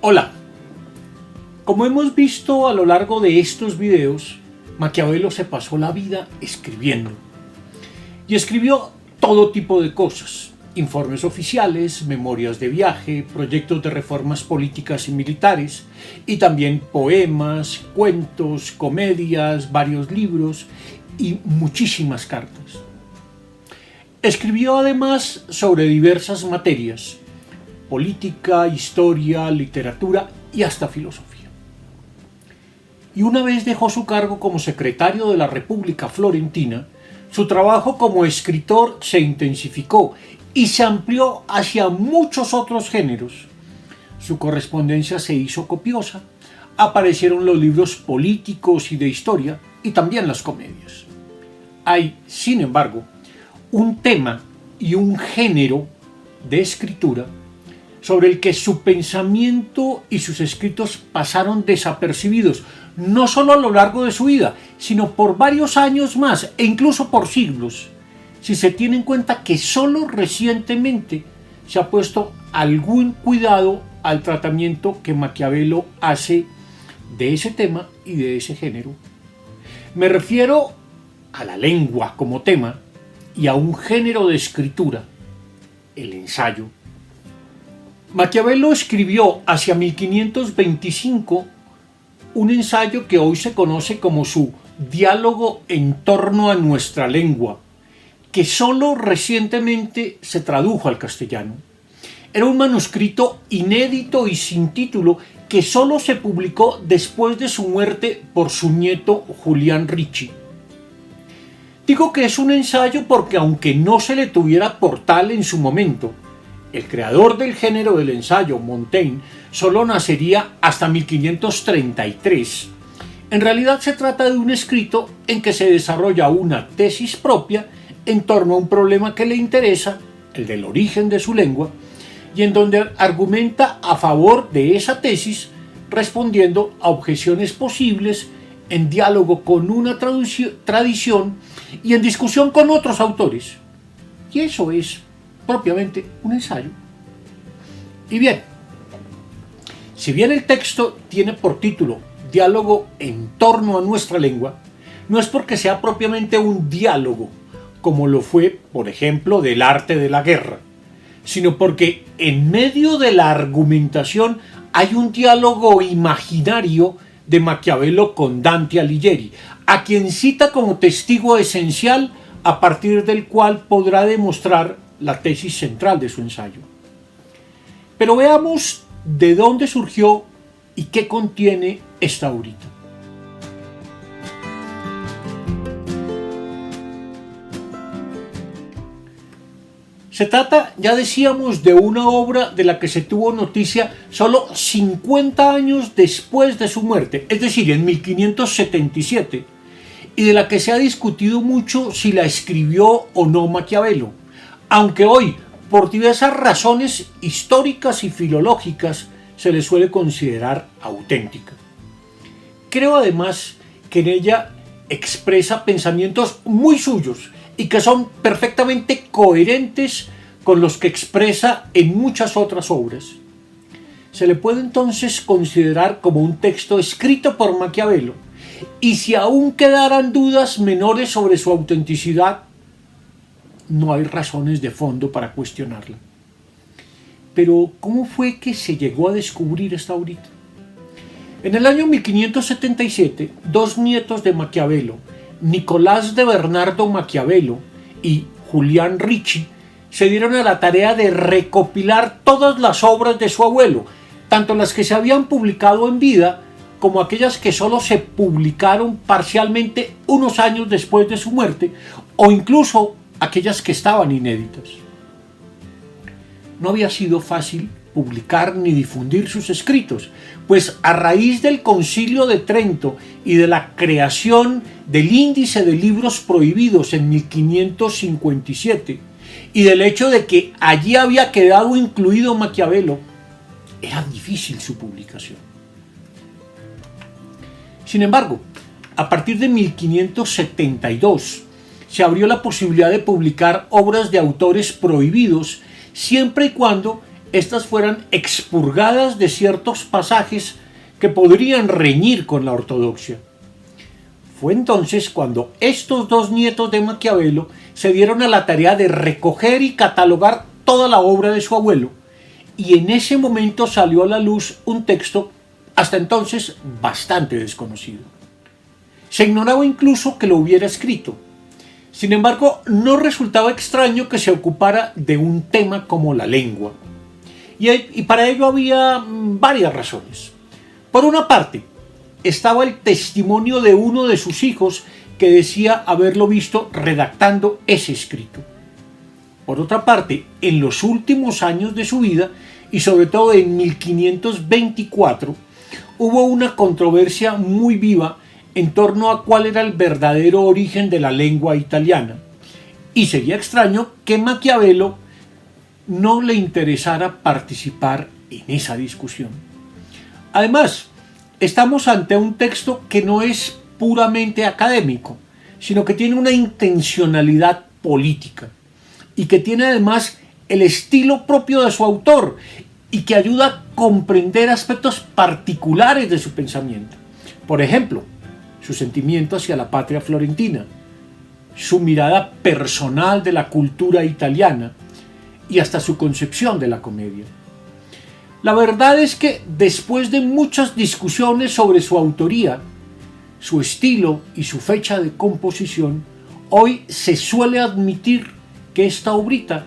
Hola, como hemos visto a lo largo de estos videos, Maquiavelo se pasó la vida escribiendo. Y escribió todo tipo de cosas: informes oficiales, memorias de viaje, proyectos de reformas políticas y militares, y también poemas, cuentos, comedias, varios libros y muchísimas cartas. Escribió además sobre diversas materias: política, historia, literatura y hasta filosofía. Y una vez dejó su cargo como secretario de la República Florentina, su trabajo como escritor se intensificó y se amplió hacia muchos otros géneros. Su correspondencia se hizo copiosa, aparecieron los libros políticos y de historia y también las comedias. Hay, sin embargo, un tema y un género de escritura sobre el que su pensamiento y sus escritos pasaron desapercibidos, no solo a lo largo de su vida, sino por varios años más e incluso por siglos, si se tiene en cuenta que solo recientemente se ha puesto algún cuidado al tratamiento que Maquiavelo hace de ese tema y de ese género. Me refiero a la lengua como tema y a un género de escritura, el ensayo. Maquiavelo escribió hacia 1525 un ensayo que hoy se conoce como su Diálogo en torno a nuestra lengua, que solo recientemente se tradujo al castellano. Era un manuscrito inédito y sin título que solo se publicó después de su muerte por su nieto Julián Ricci. Digo que es un ensayo porque, aunque no se le tuviera por tal en su momento, el creador del género del ensayo, Montaigne, solo nacería hasta 1533. En realidad se trata de un escrito en que se desarrolla una tesis propia en torno a un problema que le interesa, el del origen de su lengua, y en donde argumenta a favor de esa tesis, respondiendo a objeciones posibles, en diálogo con una tradición y en discusión con otros autores. Y eso es propiamente un ensayo. Y bien, si bien el texto tiene por título Diálogo en torno a nuestra lengua, no es porque sea propiamente un diálogo, como lo fue, por ejemplo, del arte de la guerra, sino porque en medio de la argumentación hay un diálogo imaginario de Maquiavelo con Dante Alighieri, a quien cita como testigo esencial a partir del cual podrá demostrar la tesis central de su ensayo. Pero veamos de dónde surgió y qué contiene esta obra. Se trata, ya decíamos, de una obra de la que se tuvo noticia solo 50 años después de su muerte, es decir, en 1577, y de la que se ha discutido mucho si la escribió o no Maquiavelo, aunque hoy, por diversas razones históricas y filológicas, se le suele considerar auténtica. Creo además que en ella expresa pensamientos muy suyos y que son perfectamente coherentes con los que expresa en muchas otras obras. Se le puede entonces considerar como un texto escrito por Maquiavelo, y si aún quedaran dudas menores sobre su autenticidad, no hay razones de fondo para cuestionarla. Pero, ¿cómo fue que se llegó a descubrir esta obra? En el año 1577, dos nietos de Maquiavelo, Nicolás de Bernardo Maquiavelo y Julián Ricci, se dieron a la tarea de recopilar todas las obras de su abuelo, tanto las que se habían publicado en vida como aquellas que solo se publicaron parcialmente unos años después de su muerte, o incluso aquellas que estaban inéditas. No había sido fácil publicar ni difundir sus escritos, pues a raíz del Concilio de Trento y de la creación del Índice de Libros Prohibidos en 1557, y del hecho de que allí había quedado incluido Maquiavelo, era difícil su publicación. Sin embargo, a partir de 1572 se abrió la posibilidad de publicar obras de autores prohibidos, siempre y cuando éstas fueran expurgadas de ciertos pasajes que podrían reñir con la ortodoxia. Fue entonces cuando estos dos nietos de Maquiavelo se dieron a la tarea de recoger y catalogar toda la obra de su abuelo, y en ese momento salió a la luz un texto hasta entonces bastante desconocido. Se ignoraba incluso que lo hubiera escrito. Sin embargo, no resultaba extraño que se ocupara de un tema como la lengua. Y para ello había varias razones. Por una parte, estaba el testimonio de uno de sus hijos que decía haberlo visto redactando ese escrito. Por otra parte, en los últimos años de su vida, y sobre todo en 1524, hubo una controversia muy viva en torno a cuál era el verdadero origen de la lengua italiana. Y sería extraño que Maquiavelo no le interesara participar en esa discusión. Además, estamos ante un texto que no es puramente académico, sino que tiene una intencionalidad política y que tiene además el estilo propio de su autor y que ayuda a comprender aspectos particulares de su pensamiento. Por ejemplo, su sentimiento hacia la patria florentina, su mirada personal de la cultura italiana y hasta su concepción de la comedia. La verdad es que después de muchas discusiones sobre su autoría, su estilo y su fecha de composición, hoy se suele admitir que esta obrita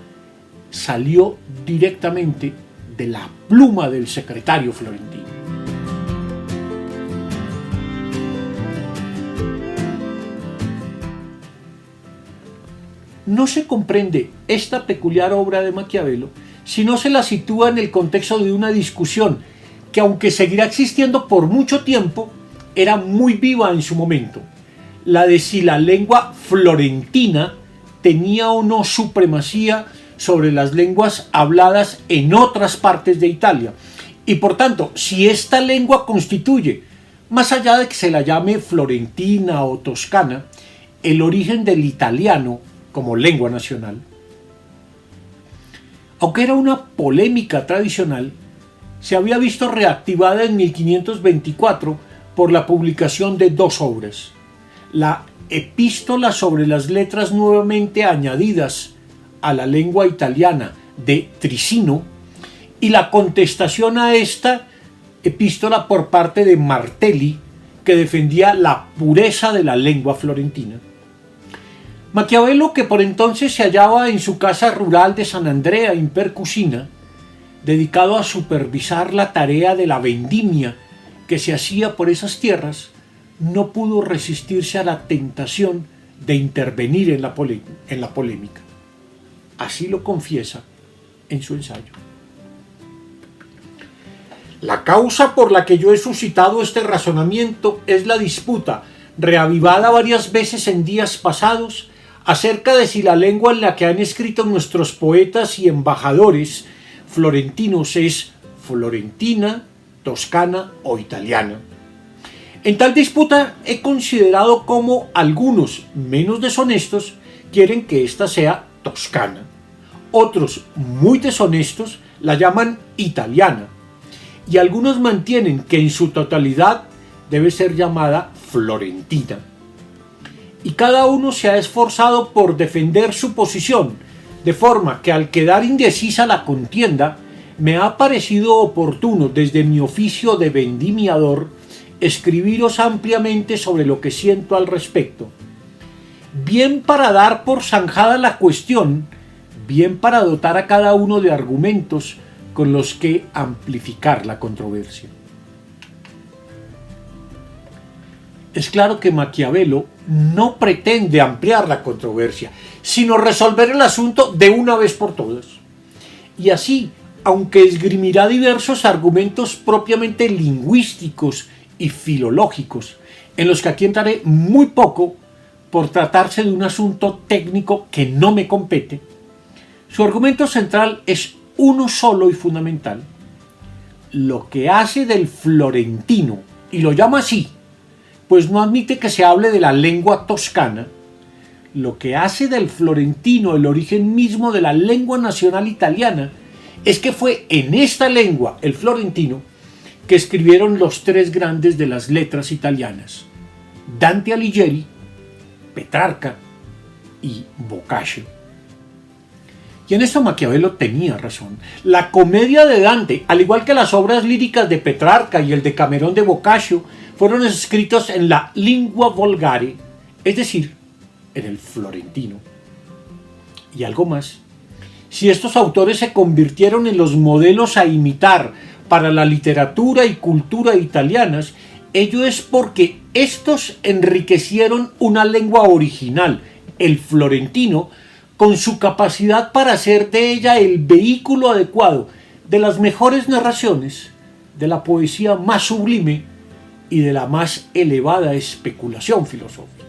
salió directamente de la pluma del secretario florentino. No se comprende esta peculiar obra de Maquiavelo si no se la sitúa en el contexto de una discusión que, aunque seguirá existiendo por mucho tiempo, era muy viva en su momento, la de si la lengua florentina tenía o no supremacía sobre las lenguas habladas en otras partes de Italia, y por tanto, si esta lengua constituye, más allá de que se la llame florentina o toscana, el origen del italiano como lengua nacional. Aunque era una polémica tradicional, se había visto reactivada en 1524 por la publicación de dos obras: la Epístola sobre las letras nuevamente añadidas a la lengua italiana de Trissino y la contestación a esta epístola por parte de Martelli, que defendía la pureza de la lengua florentina. Maquiavelo, que por entonces se hallaba en su casa rural de San Andrea in Percusina, dedicado a supervisar la tarea de la vendimia que se hacía por esas tierras, no pudo resistirse a la tentación de intervenir en la polémica. Así lo confiesa en su ensayo. La causa por la que yo he suscitado este razonamiento es la disputa, reavivada varias veces en días pasados, acerca de si la lengua en la que han escrito nuestros poetas y embajadores florentinos es florentina, toscana o italiana. En tal disputa he considerado cómo algunos menos deshonestos quieren que ésta sea toscana, otros muy deshonestos la llaman italiana, y algunos mantienen que en su totalidad debe ser llamada florentina. Y cada uno se ha esforzado por defender su posición, de forma que al quedar indecisa la contienda, me ha parecido oportuno desde mi oficio de vendimiador escribiros ampliamente sobre lo que siento al respecto, bien para dar por zanjada la cuestión, bien para dotar a cada uno de argumentos con los que amplificar la controversia. Es claro que Maquiavelo no pretende ampliar la controversia, sino resolver el asunto de una vez por todas. Y así, aunque esgrimirá diversos argumentos propiamente lingüísticos y filológicos, en los que aquí entraré muy poco por tratarse de un asunto técnico que no me compete, su argumento central es uno solo y fundamental: lo que hace del florentino, y lo llama así, pues no admite que se hable de la lengua toscana, lo que hace del florentino el origen mismo de la lengua nacional italiana es que fue en esta lengua, el florentino, que escribieron los tres grandes de las letras italianas, Dante Alighieri, Petrarca y Boccaccio. Y en esto Maquiavelo tenía razón. La comedia de Dante, al igual que las obras líricas de Petrarca y el Decamerón de Boccaccio, fueron escritos en la lingua volgare, es decir, en el florentino. Y algo más, si estos autores se convirtieron en los modelos a imitar para la literatura y cultura italianas, ello es porque estos enriquecieron una lengua original, el florentino, con su capacidad para hacer de ella el vehículo adecuado de las mejores narraciones, de la poesía más sublime y de la más elevada especulación filosófica.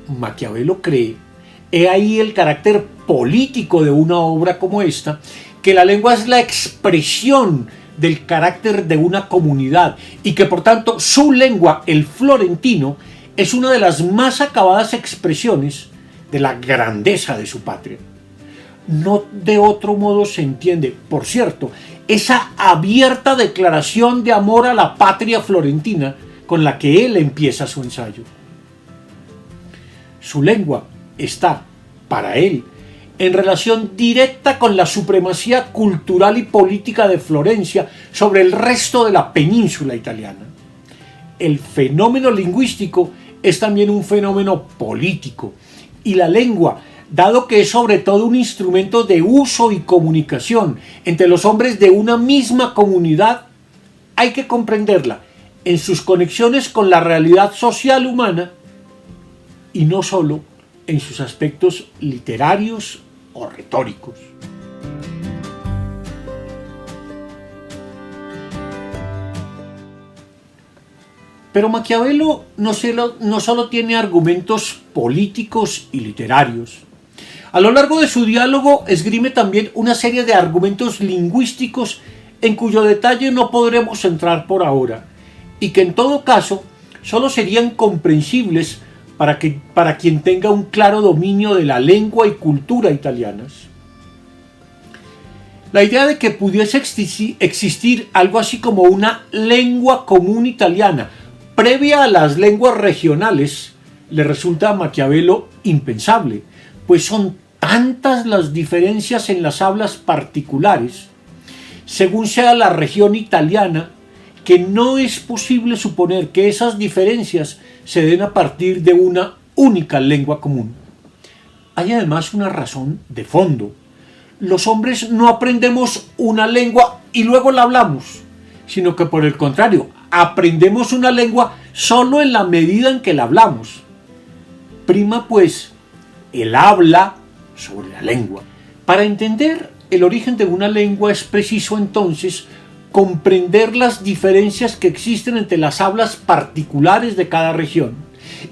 Maquiavelo cree, he ahí el carácter político de una obra como esta, que la lengua es la expresión del carácter de una comunidad y que por tanto su lengua, el florentino, es una de las más acabadas expresiones de la grandeza de su patria. No de otro modo se entiende, por cierto, esa abierta declaración de amor a la patria florentina con la que él empieza su ensayo. Su lengua está, para él, en relación directa con la supremacía cultural y política de Florencia sobre el resto de la península italiana. El fenómeno lingüístico es también un fenómeno político, y la lengua, dado que es sobre todo un instrumento de uso y comunicación entre los hombres de una misma comunidad, hay que comprenderla en sus conexiones con la realidad social humana y no solo en sus aspectos literarios o retóricos. Pero Maquiavelo no solo tiene argumentos políticos y literarios. A lo largo de su diálogo esgrime también una serie de argumentos lingüísticos en cuyo detalle no podremos entrar por ahora, y que en todo caso solo serían comprensibles para quien tenga un claro dominio de la lengua y cultura italianas. La idea de que pudiese existir algo así como una lengua común italiana, previa a las lenguas regionales, le resulta a Maquiavelo impensable, pues son tantas las diferencias en las hablas particulares, según sea la región italiana, que no es posible suponer que esas diferencias se den a partir de una única lengua común. Hay además una razón de fondo. Los hombres no aprendemos una lengua y luego la hablamos, sino que por el contrario, aprendemos una lengua solo en la medida en que la hablamos. Prima pues el habla sobre la lengua. Para entender el origen de una lengua es preciso entonces comprender las diferencias que existen entre las hablas particulares de cada región.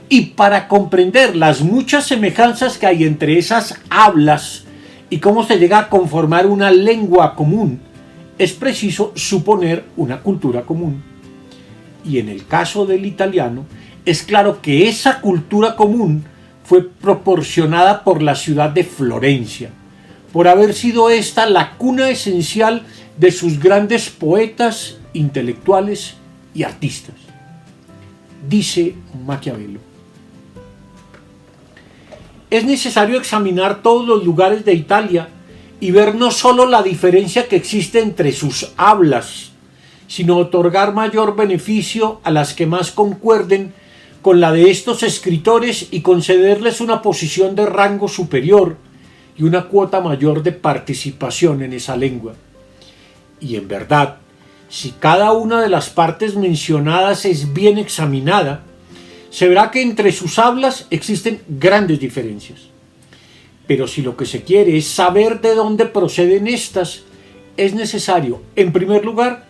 Y para comprender las muchas semejanzas que hay entre esas hablas y cómo se llega a conformar una lengua común, es preciso suponer una cultura común. Y en el caso del italiano, es claro que esa cultura común fue proporcionada por la ciudad de Florencia, por haber sido esta la cuna esencial de sus grandes poetas, intelectuales y artistas. Dice Maquiavelo: es necesario examinar todos los lugares de Italia y ver no solo la diferencia que existe entre sus hablas, sino otorgar mayor beneficio a las que más concuerden con la de estos escritores y concederles una posición de rango superior y una cuota mayor de participación en esa lengua. Y en verdad, si cada una de las partes mencionadas es bien examinada, se verá que entre sus hablas existen grandes diferencias. Pero si lo que se quiere es saber de dónde proceden estas, es necesario, en primer lugar,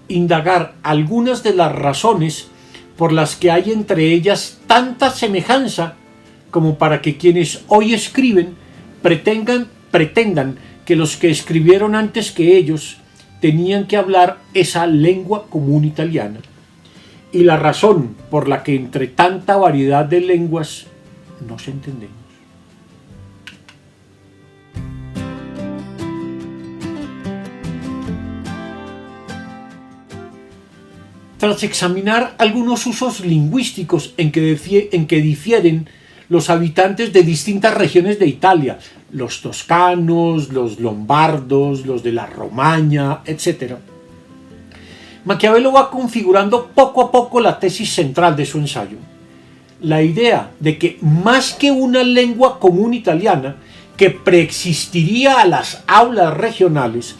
indagar algunas de las razones por las que hay entre ellas tanta semejanza como para que quienes hoy escriben pretendan que los que escribieron antes que ellos tenían que hablar esa lengua común italiana. Y la razón por la que entre tanta variedad de lenguas nos entendemos. Tras examinar algunos usos lingüísticos en que difieren los habitantes de distintas regiones de Italia, los toscanos, los lombardos, los de la Romaña, etc., Maquiavelo va configurando poco a poco la tesis central de su ensayo. La idea de que más que una lengua común italiana que preexistiría a las hablas regionales,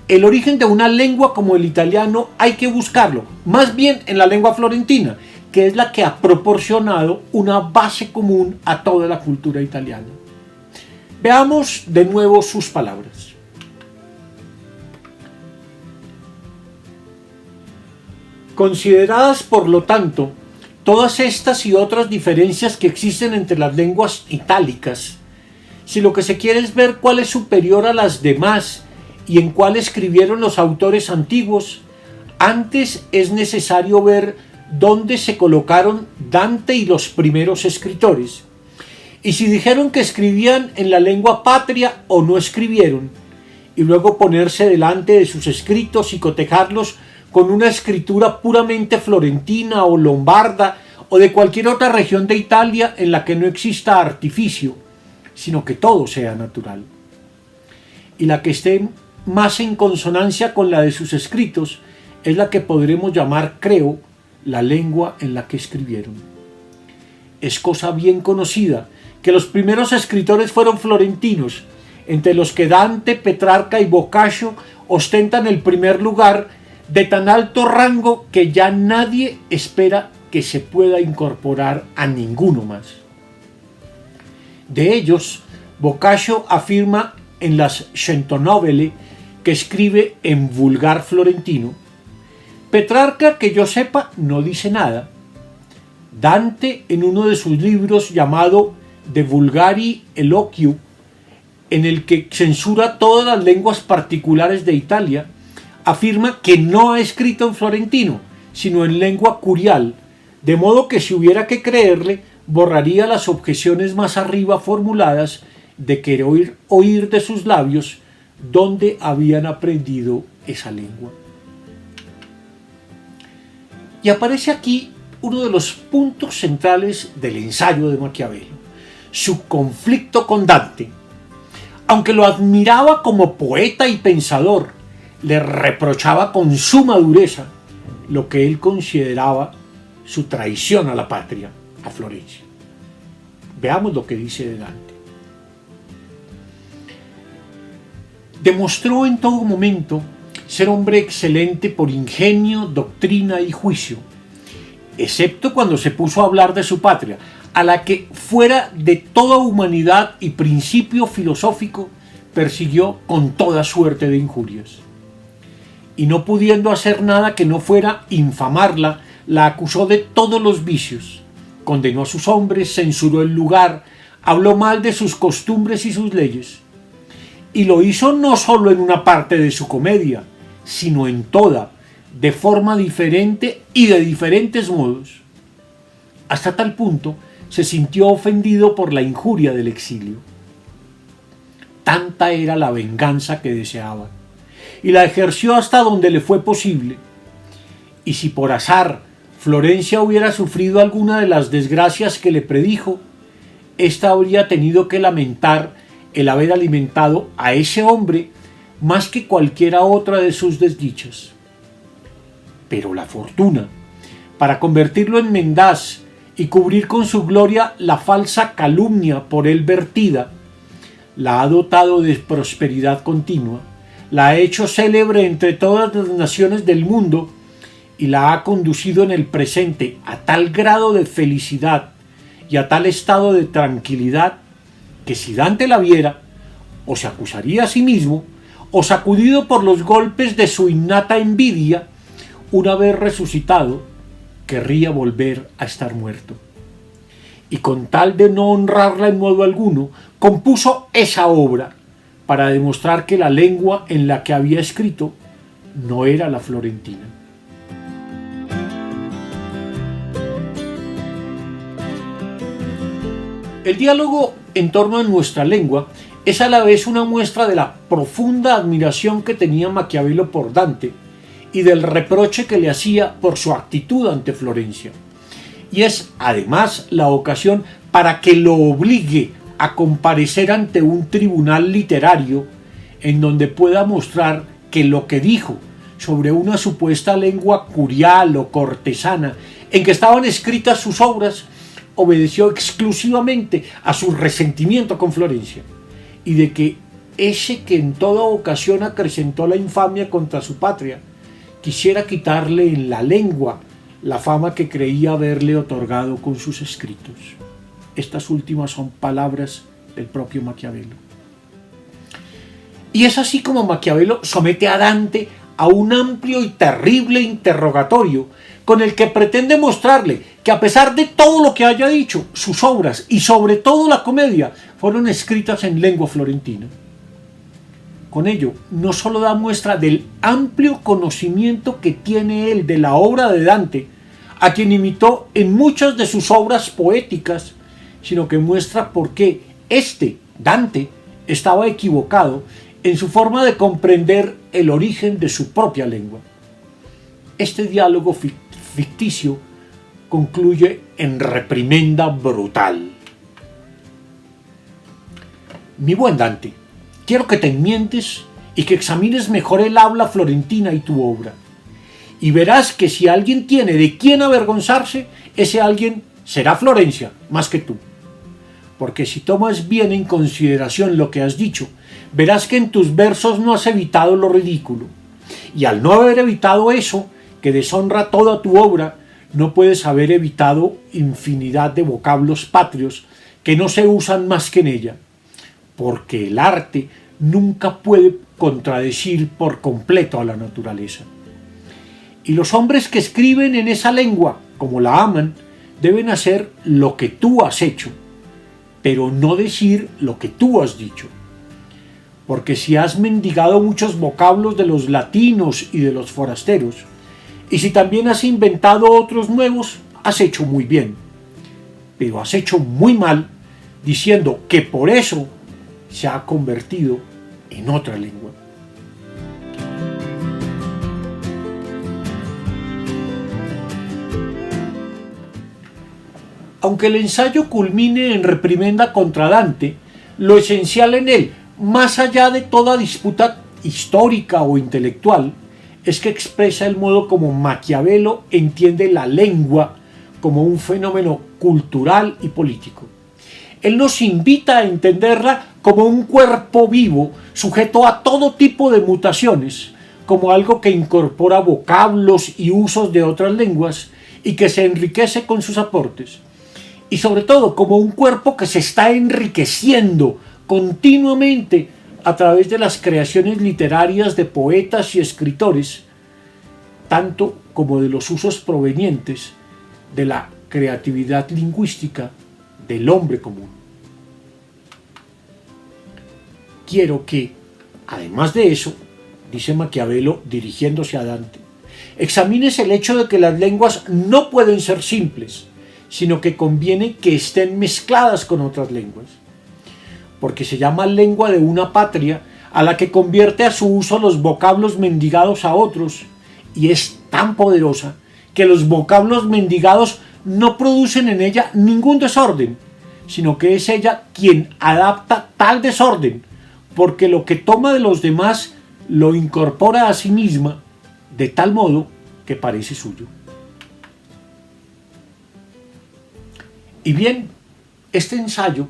el origen de una lengua como el italiano hay que buscarlo, más bien en la lengua florentina, que es la que ha proporcionado una base común a toda la cultura italiana. Veamos de nuevo sus palabras. Consideradas, por lo tanto, todas estas y otras diferencias que existen entre las lenguas itálicas, si lo que se quiere es ver cuál es superior a las demás y en cuál escribieron los autores antiguos, antes es necesario ver dónde se colocaron Dante y los primeros escritores, y si dijeron que escribían en la lengua patria o no escribieron, y luego ponerse delante de sus escritos y cotejarlos con una escritura puramente florentina o lombarda o de cualquier otra región de Italia en la que no exista artificio, sino que todo sea natural. Y la que esté más en consonancia con la de sus escritos es la que podremos llamar, creo, la lengua en la que escribieron. Es cosa bien conocida que los primeros escritores fueron florentinos, entre los que Dante, Petrarca y Boccaccio ostentan el primer lugar, de tan alto rango que ya nadie espera que se pueda incorporar a ninguno más. De ellos, Boccaccio afirma en las Centonovelle que escribe en vulgar florentino. Petrarca, que yo sepa, no dice nada. Dante, en uno de sus libros llamado De Vulgari Eloquiu, en el que censura todas las lenguas particulares de Italia, afirma que no ha escrito en florentino, sino en lengua curial, de modo que si hubiera que creerle, borraría las objeciones más arriba formuladas de querer oír de sus labios dónde habían aprendido esa lengua. Y aparece aquí uno de los puntos centrales del ensayo de Maquiavelo, su conflicto con Dante. Aunque lo admiraba como poeta y pensador, le reprochaba con suma dureza lo que él consideraba su traición a la patria, a Florencia. Veamos lo que dice de Dante. Demostró en todo momento ser hombre excelente por ingenio, doctrina y juicio, excepto cuando se puso a hablar de su patria, a la que fuera de toda humanidad y principio filosófico persiguió con toda suerte de injurias. Y no pudiendo hacer nada que no fuera infamarla, la acusó de todos los vicios, condenó a sus hombres, censuró el lugar, habló mal de sus costumbres y sus leyes. Y lo hizo no solo en una parte de su comedia, sino en toda, de forma diferente y de diferentes modos. Hasta tal punto se sintió ofendido por la injuria del exilio. Tanta era la venganza que deseaba, y la ejerció hasta donde le fue posible. Y si por azar Florencia hubiera sufrido alguna de las desgracias que le predijo, ésta habría tenido que lamentar el haber alimentado a ese hombre más que cualquiera otra de sus desdichas. Pero la fortuna, para convertirlo en mendaz y cubrir con su gloria la falsa calumnia por él vertida, la ha dotado de prosperidad continua, la ha hecho célebre entre todas las naciones del mundo y la ha conducido en el presente a tal grado de felicidad y a tal estado de tranquilidad que si Dante la viera, o se acusaría a sí mismo, o sacudido por los golpes de su innata envidia, una vez resucitado, querría volver a estar muerto. Y con tal de no honrarla en modo alguno, compuso esa obra para demostrar que la lengua en la que había escrito no era la florentina. El diálogo en torno a nuestra lengua es a la vez una muestra de la profunda admiración que tenía Maquiavelo por Dante y del reproche que le hacía por su actitud ante Florencia. Y es además la ocasión para que lo obligue a comparecer ante un tribunal literario en donde pueda mostrar que lo que dijo sobre una supuesta lengua curial o cortesana en que estaban escritas sus obras obedeció exclusivamente a su resentimiento con Florencia, y de que ese que en toda ocasión acrecentó la infamia contra su patria quisiera quitarle en la lengua la fama que creía haberle otorgado con sus escritos. Estas últimas son palabras del propio Maquiavelo. Y es así como Maquiavelo somete a Dante a un amplio y terrible interrogatorio con el que pretende mostrarle que, a pesar de todo lo que haya dicho, sus obras y sobre todo la comedia fueron escritas en lengua florentina. Con ello, no solo da muestra del amplio conocimiento que tiene él de la obra de Dante, a quien imitó en muchas de sus obras poéticas, sino que muestra por qué Dante, estaba equivocado en su forma de comprender el origen de su propia lengua. Este diálogo ficticio concluye en reprimenda brutal. Mi buen Dante, quiero que te enmientes y que examines mejor el habla florentina y tu obra, y verás que si alguien tiene de quién avergonzarse, ese alguien será Florencia más que tú. Porque si tomas bien en consideración lo que has dicho, verás que en tus versos no has evitado lo ridículo, y al no haber evitado eso, que deshonra toda tu obra, no puedes haber evitado infinidad de vocablos patrios que no se usan más que en ella, porque el arte nunca puede contradecir por completo a la naturaleza. Y los hombres que escriben en esa lengua, como la aman, deben hacer lo que tú has hecho, pero no decir lo que tú has dicho. Porque si has mendigado muchos vocablos de los latinos y de los forasteros, y si también has inventado otros nuevos, has hecho muy bien, pero has hecho muy mal diciendo que por eso se ha convertido en otra lengua. Aunque el ensayo culmine en reprimenda contra Dante, lo esencial en él, más allá de toda disputa histórica o intelectual, es que expresa el modo como Maquiavelo entiende la lengua como un fenómeno cultural y político. Él nos invita a entenderla como un cuerpo vivo sujeto a todo tipo de mutaciones, como algo que incorpora vocablos y usos de otras lenguas y que se enriquece con sus aportes. Y sobre todo como un cuerpo que se está enriqueciendo continuamente a través de las creaciones literarias de poetas y escritores, tanto como de los usos provenientes de la creatividad lingüística del hombre común. Quiero que, además de eso, dice Maquiavelo dirigiéndose a Dante, examines el hecho de que las lenguas no pueden ser simples, sino que conviene que estén mezcladas con otras lenguas, porque se llama lengua de una patria a la que convierte a su uso los vocablos mendigados a otros, y es tan poderosa que los vocablos mendigados no producen en ella ningún desorden, sino que es ella quien adapta tal desorden, porque lo que toma de los demás lo incorpora a sí misma de tal modo que parece suyo. Y bien, este ensayo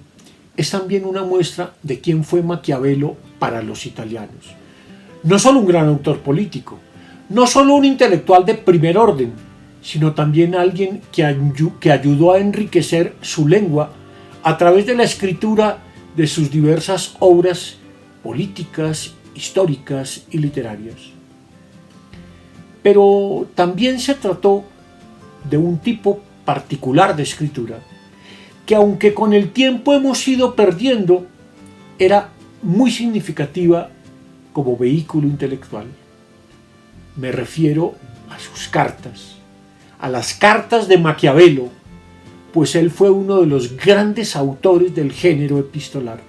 es también una muestra de quién fue Maquiavelo para los italianos. No solo un gran autor político, no solo un intelectual de primer orden, sino también alguien que ayudó a enriquecer su lengua a través de la escritura de sus diversas obras políticas, históricas y literarias. Pero también se trató de un tipo particular de escritura, que aunque con el tiempo hemos ido perdiendo, era muy significativa como vehículo intelectual. Me refiero a sus cartas, a las cartas de Maquiavelo, pues él fue uno de los grandes autores del género epistolar.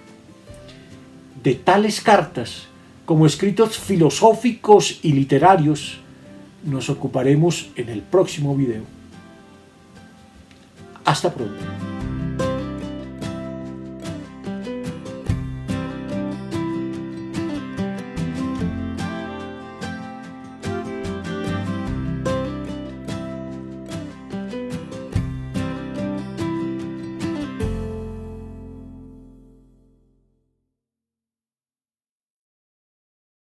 De tales cartas, como escritos filosóficos y literarios, nos ocuparemos en el próximo video. Hasta pronto.